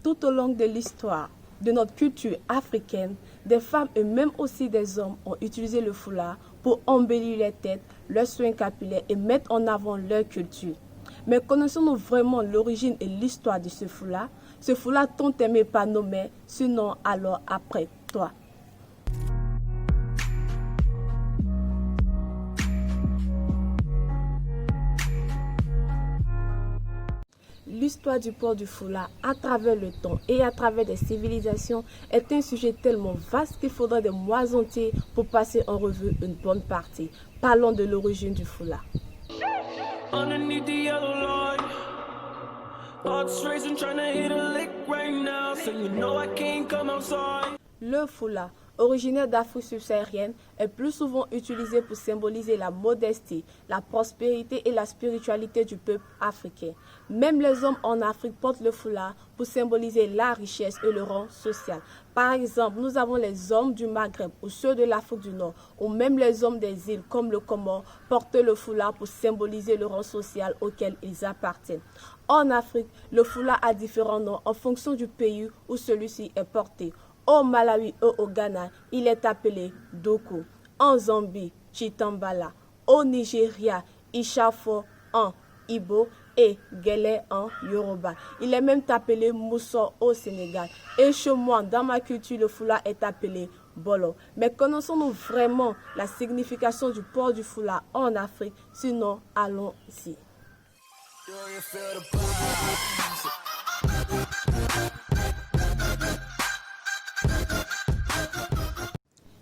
Tout au long de l'histoire de notre culture africaine, des femmes et même aussi des hommes ont utilisé le foulard pour embellir les têtes, leurs soins capillaires et mettre en avant leur culture. Mais connaissons-nous vraiment l'origine et l'histoire de ce foulard? Ce foulard tant aimé par nos mères, sinon alors après toi. L'histoire du port du foulard à travers le temps et à travers des civilisations est un sujet tellement vaste qu'il faudra des mois entiers pour passer en revue une bonne partie. Parlons de l'origine du foulard. Underneath the yellow line, hearts racing trying to hit a lick right now, so you know I can't come outside. Le foulard, originaire d'Afrique subsaharienne, est plus souvent utilisé pour symboliser la modestie, la prospérité et la spiritualité du peuple africain. Même les hommes en Afrique portent le foulard pour symboliser la richesse et le rang social. Par exemple, nous avons les hommes du Maghreb ou ceux de l'Afrique du Nord, ou même les hommes des îles comme le Comore portent le foulard pour symboliser le rang social auquel ils appartiennent. En Afrique, le foulard a différents noms en fonction du pays où celui-ci est porté. Au Malawi et au Ghana, il est appelé Doko. En Zambie, Chitambala. Au Nigeria, Ishafo en Ibo et Gele en Yoruba. Il est même appelé Mousso au Sénégal. Et chez moi, dans ma culture, le foulard est appelé Bolo. Mais connaissons-nous vraiment la signification du port du foulard en Afrique? Sinon, allons-y.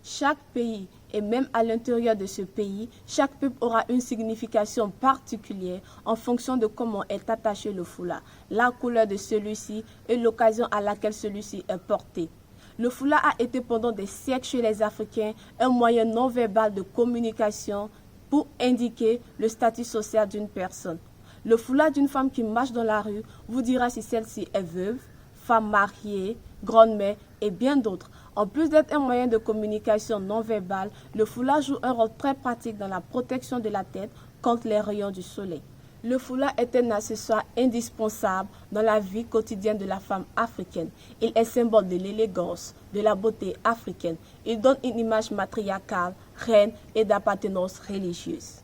Chaque pays, et même à l'intérieur de ce pays, chaque peuple aura une signification particulière en fonction de comment est attaché le foulard, la couleur de celui-ci et l'occasion à laquelle celui-ci est porté. Le foulard a été pendant des siècles chez les Africains un moyen non verbal de communication pour indiquer le statut social d'une personne. Le foulard d'une femme qui marche dans la rue vous dira si celle-ci est veuve, femme mariée, grand-mère et bien d'autres. En plus d'être un moyen de communication non verbale, le foulard joue un rôle très pratique dans la protection de la tête contre les rayons du soleil. Le foulard est un accessoire indispensable dans la vie quotidienne de la femme africaine. Il est symbole de l'élégance, de la beauté africaine. Il donne une image matriarcale, reine et d'appartenance religieuse.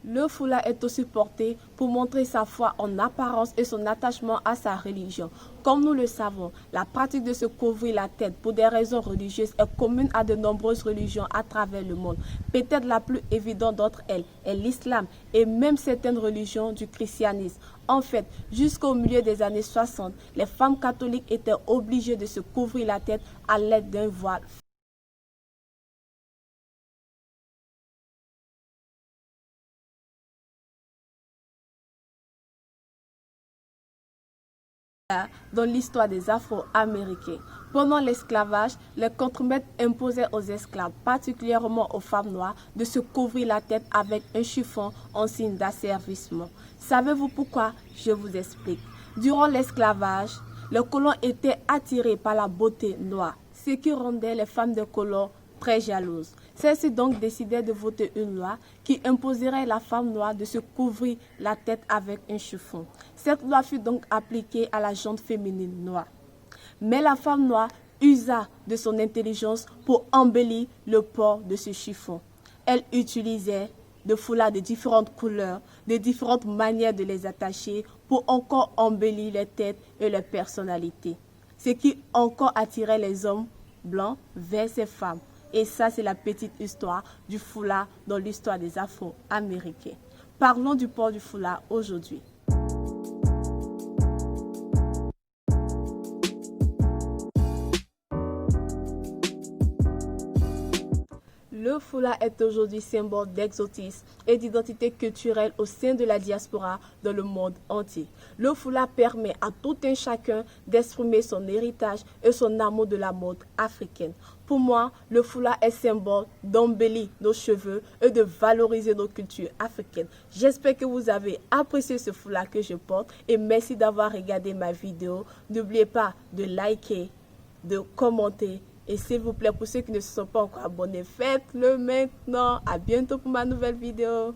Le foulard est aussi porté pour montrer sa foi en apparence et son attachement à sa religion. Comme nous le savons, la pratique de se couvrir la tête pour des raisons religieuses est commune à de nombreuses religions à travers le monde. Peut-être la plus évidente d'entre elles est l'islam et même certaines religions du christianisme. En fait, jusqu'au milieu des années 60, les femmes catholiques étaient obligées de se couvrir la tête à l'aide d'un voile. Dans l'histoire des Afro-Américains. Pendant l'esclavage, les contremaîtres imposaient aux esclaves, particulièrement aux femmes noires, de se couvrir la tête avec un chiffon en signe d'asservissement. Savez-vous pourquoi? Je vous explique. Durant l'esclavage, les colons étaient attirés par la beauté noire, ce qui rendait les femmes de colons très jalouses. Celles-ci donc décidaient de voter une loi qui imposerait à la femme noire de se couvrir la tête avec un chiffon. Cette loi fut donc appliquée à la gente féminine noire. Mais la femme noire usa de son intelligence pour embellir le port de ce chiffon. Elle utilisait des foulards de différentes couleurs, de différentes manières de les attacher pour encore embellir les têtes et les personnalités. Ce qui encore attirait les hommes blancs vers ces femmes. Et ça, c'est la petite histoire du foulard dans l'histoire des Afro-Américains. Parlons du port du foulard aujourd'hui. Le foulard est aujourd'hui symbole d'exotisme et d'identité culturelle au sein de la diaspora dans le monde entier. Le foulard permet à tout un chacun d'exprimer son héritage et son amour de la mode africaine. Pour moi, le foulard est symbole d'embellir nos cheveux et de valoriser nos cultures africaines. J'espère que vous avez apprécié ce foulard que je porte et merci d'avoir regardé ma vidéo. N'oubliez pas de liker, de commenter Et s'il vous plaît, pour ceux qui ne se sont pas encore abonnés, faites-le maintenant. À bientôt pour ma nouvelle vidéo.